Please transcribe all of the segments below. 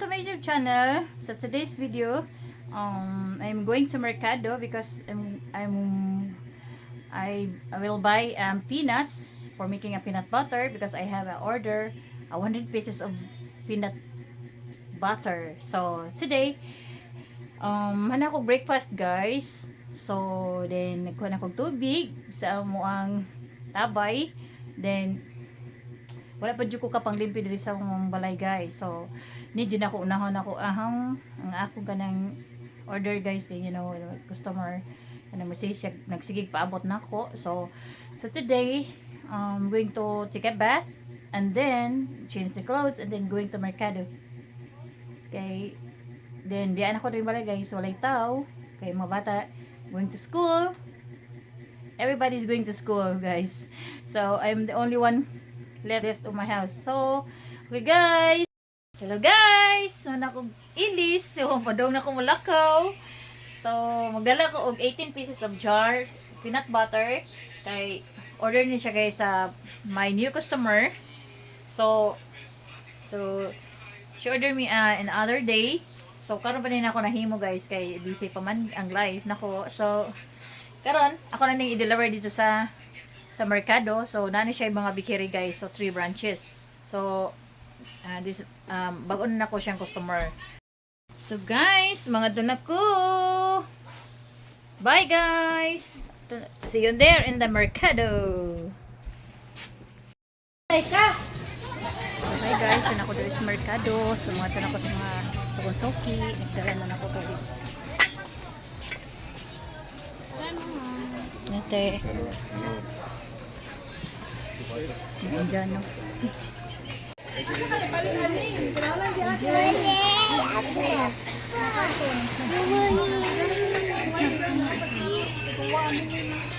to my YouTube channel. So today's video, I'm going to Mercado because I will buy peanuts for making a peanut butter because I have an order 100 pieces of peanut butter. So today, hana ko breakfast guys. So then nagkuha na kog tubig sa amuang tabay. Then wala pa jud ko kapang limpi diri sa mong balay guys. So ni jud ako unahon ako ahang ang akong kanang order guys kay customer kanang message siya nagsigig paabot nako. So today I'm going to take a bath and then change the clothes and then going to Mercado. Okay. Then diyan ako diri balay guys, walay tao kay mga bata going to school. Everybody's going to school guys. So I'm the only one left of my house. So, okay guys. Hello guys. So, nakog ilis. So, padong na ko mulakaw. So, magdala ko og 18 pieces of jar peanut butter. Kay order ni siya guys sa my new customer. So she ordered me an other day. So, karon pa din ako nahimo guys kay busy pa man ang live nako. So, karon ako na ning i-deliver dito sa Mercado. So nani siya yung mga bikiri guys. So 3 branches. So this bago na ko siyang customer. So guys, mga doon ako. Bye guys. See you there in the Mercado. So bye guys, yun ako doon sa Mercado. So mga doon ako sa mga sukonsoki. Nagdala na ako guys. Nete. Diyan no.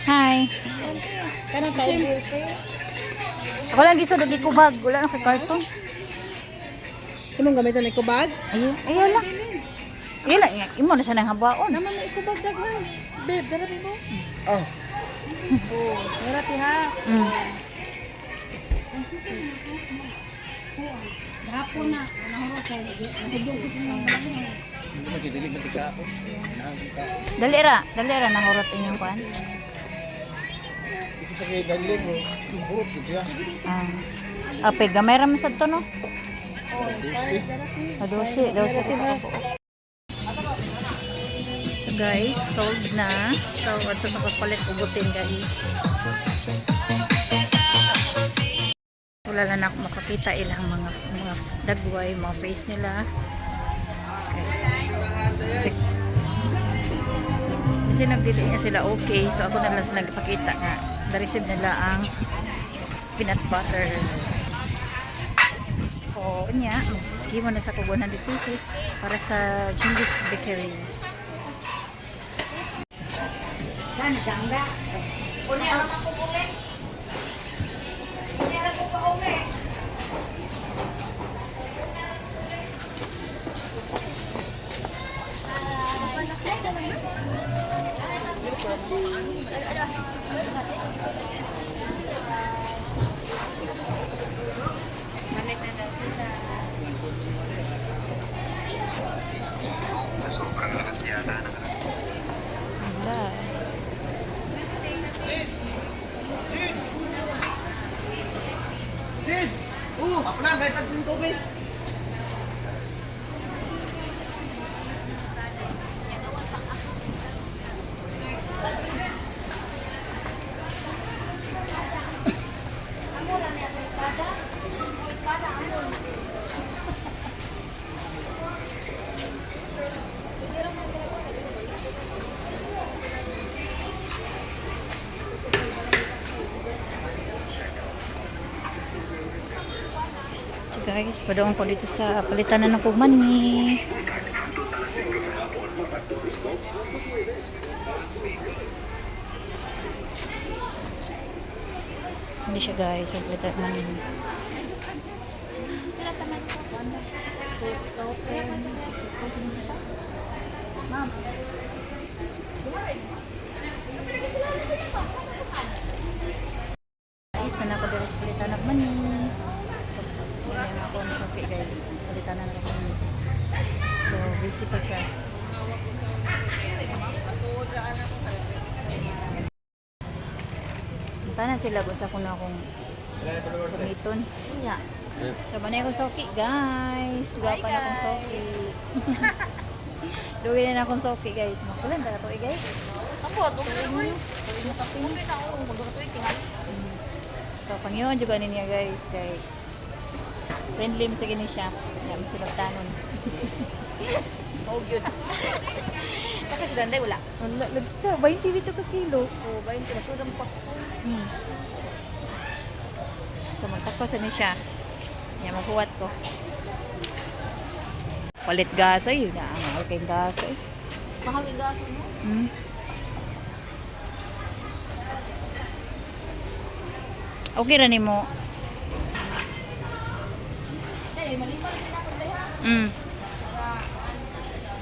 Hi. Ako lang gisod og ikubag, wala na kay karton. Imong gamiton ni kubag? Ayo lang. Ayo lang, imo na sa nang habaon. Naman na ikubag daghan. Babe, darabi mo. Oh. Oh, darabi ha. Hapon na, nahurot kay Dali ra nahurot inyong kwan. Ito sa kay galing mo, hurot gud siya. Ape gamay ra man sad to no. Disi. Adosi daw sa So guys, sold na. So ato sa papalit ugutin guys. Wala lang ako makakita ilang mga dagway, mga face nila. Okay. Kasi nagdili nga sila okay. So ako na lang sila nagpakita nga. Na-receive nila ang peanut butter. So, niya, himo na sa 100 pieces para sa Jindy's Bakery. Kan gangga. Uni ara ko uli. Uni ara ko pa uli. Malit na daw sila. Sa sobrang lakas yata ng Wala. Jid. Aplang kahit tagsin tubig. So guys, padong ko dito sa palitan na ng money. Hindi siya guys, ang palitan money. Ma'am. Guys, na ako dito sa palitan ng money. So, yan ako ang sopi guys. Palitan na ng money. Busy pa siya. Punta na sila kung sa kuno akong gamiton. Iya. So, manay akong soki, guys. Gapa na akong soki. Luwi na akong soki, guys. Makulan na ito, guys. Ako, tuloy mo. Tuloy mo kape. Tuloy na ako. Magduratuloy tingali. So, pangyon juga niya, guys. Kay friendly mo sige ni siya. Kaya mo sila tanon. Oh, yun. Kasi si Danday wala. Wala, lagsa. 20 dito ka kilo. Oh, 20 na sudam pa. So, magtakos ni siya. Kaya maghuwat ko. Palit gas ay. Yun na, ang mahal kayong gas ay. Mahal yung gaso mo. Okay ra nimo. Dahil, mali-mali din ako dahil ha.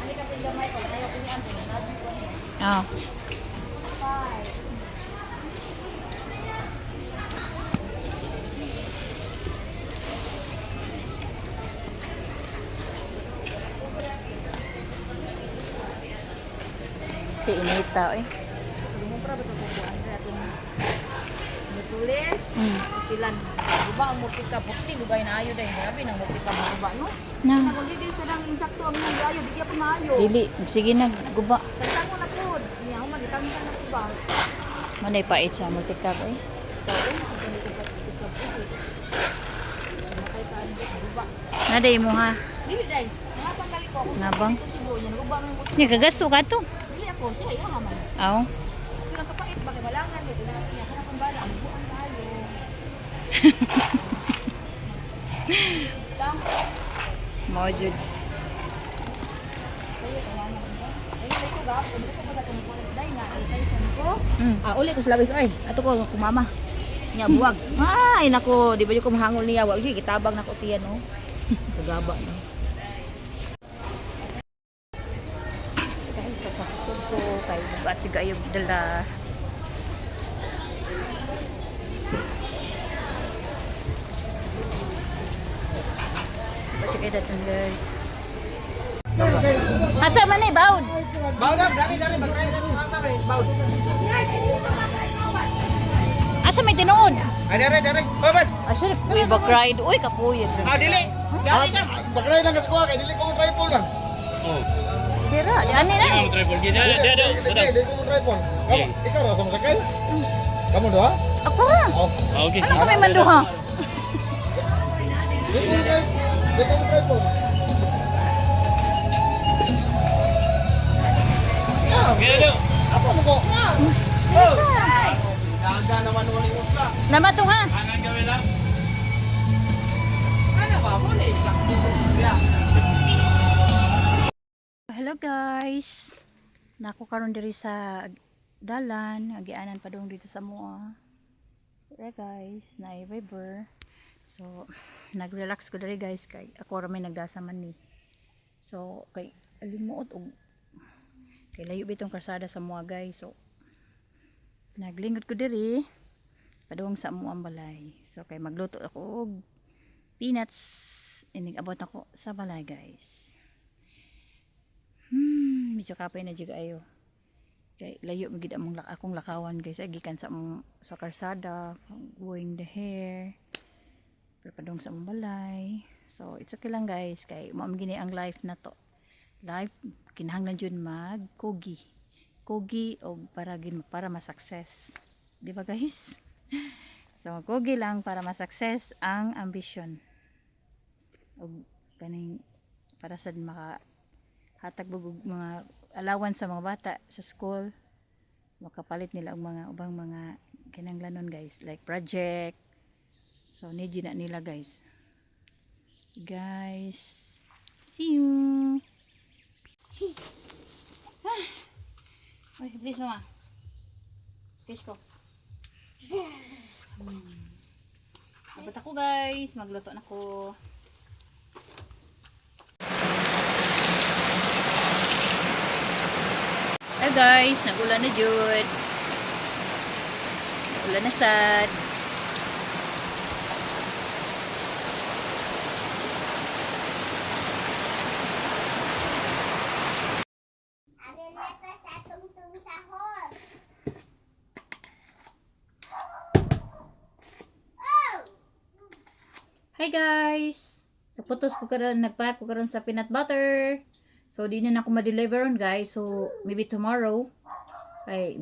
Ano ka pinamay ko? Ayaw ko niyan. Oh. Ti inita eh. Lumupra ba ito kung buwan? Betulis. Istilan. Diba ang multi ka? Pukti, lugay na ayo dahil. Grabe nang multi ka mga no? Na. Nagagigil ka ng insakto ang mga ayo. Di ka pa maayo. Dili, sige na guba. Tagtang mo na po. Niya, magitang ka na po ba? Manay pait sa multikap eh. Naday mo ha. Dili dahil. Mga panggali ko ako. Nabang. Ito si Boy. Yan, guba mo yung multi. Ni kagasto ka to. Dili ako. Siya, ayaw haman. Aw. Pero kapait, bakit malangan dito? Niya, hanap ang bala. Ang buwan tayo. Tama. Mo jud. Uli ko sila guys ay. Ato ko kumama. Nya buwag. Ay nako, di ba yung kumahangol niya wag sige kitabang nako siya no. Kagaba no. Guys, sa pakto ko kay bugat juga yung dala. Baca kay datan guys. Asa man ni baud? Baud dari bagay dari baud. Asa may tinuod? Ay dari. Babat. Asa uy bakride, uy kapuyon. Ah dili. Dari na. Bagay lang kas kuha kay dili ko tripod lang. Dira, ani na. Tripod gid. Dili ko tripod. Kamu ikaw ra sama sakay? Kamu doa? Ako ra. Oh. Okay. Ano kami manduha? Dili ko tripod. Gano? Apa mo ko? Asa? Daga naman wala yung usa. Namato ha. Angan gawin lang? Ano ba mo ni? Hello guys. Nako karon diri sa dalan, agianan pa dong dito sa mua. Re guys, na river. So, nag-relax ko diri guys kay ako ra may nagdasaman ni. So, kay alimuot og kay layo bitong kalsada sa mua guys. So, naglingkod ko diri padung sa mua ang balay. So, kay magluto ako og peanuts inig abot ako sa balay guys. Medyo kapay na juga ayo. Kay layo magid among akong lakawan guys, gikan sa among sa kalsada, going the hair. Pero padung sa among balay. So, it's okay lang guys kay mao gini ang life na to. Life kinahanglan jud mag kogi og para ma-success. Di ba guys? So, kogi lang para ma-success ang ambition. Og kaning para sa maka hatag mga allowance sa mga bata sa school, makapalit nila ang mga ubang mga kinahanglanon guys, like project. So need na nila guys. See you. Uy, please mama. Kiss ko. Abot ako guys, magluto na ko. Hey guys, nagulan na jud. Nagulan na sad. Hi guys! Naputos ko karon, nagpack ko karon sa peanut butter. So di na ako ma-deliver on guys. So maybe tomorrow ay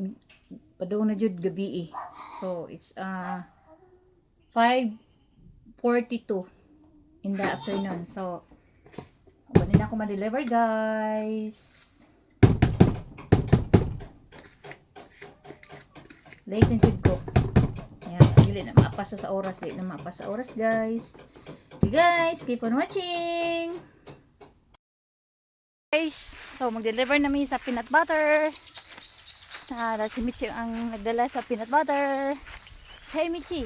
padung na jud gabi eh. So it's 5:42 in the afternoon. So wala na ako ma-deliver guys. Late na jud ko. Ayan, dili na maapasa sa oras, dili na maapasa sa oras guys. Okay guys, keep on watching. Guys, so mag-deliver namin sa peanut butter. Si Michi ang nagdala sa peanut butter. Hey Michi.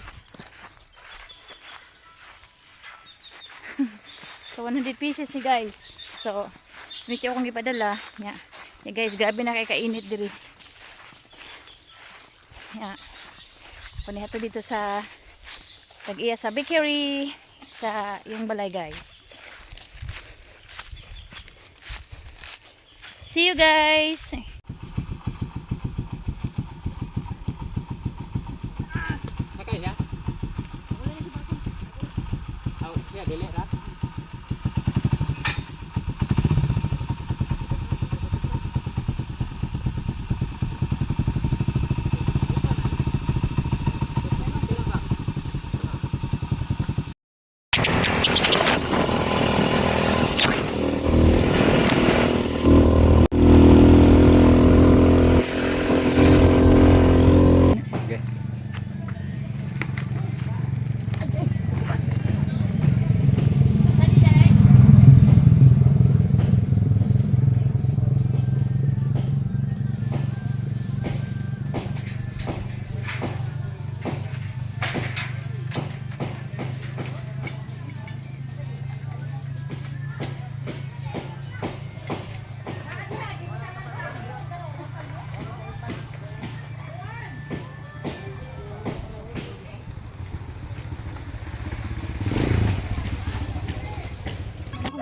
So 100 pieces ni guys. So si Michi akong ipadala. Yeah. Yeah guys, grabe na kay kainit diri. Yeah. Kuniha to dito sa tag-iya sa bakery sa yung balay guys. See you guys. Sakay ya. Oh, ya dili ra.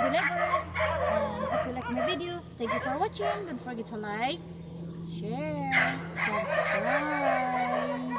If you like my video, thank you for watching. Don't forget to like, share, subscribe.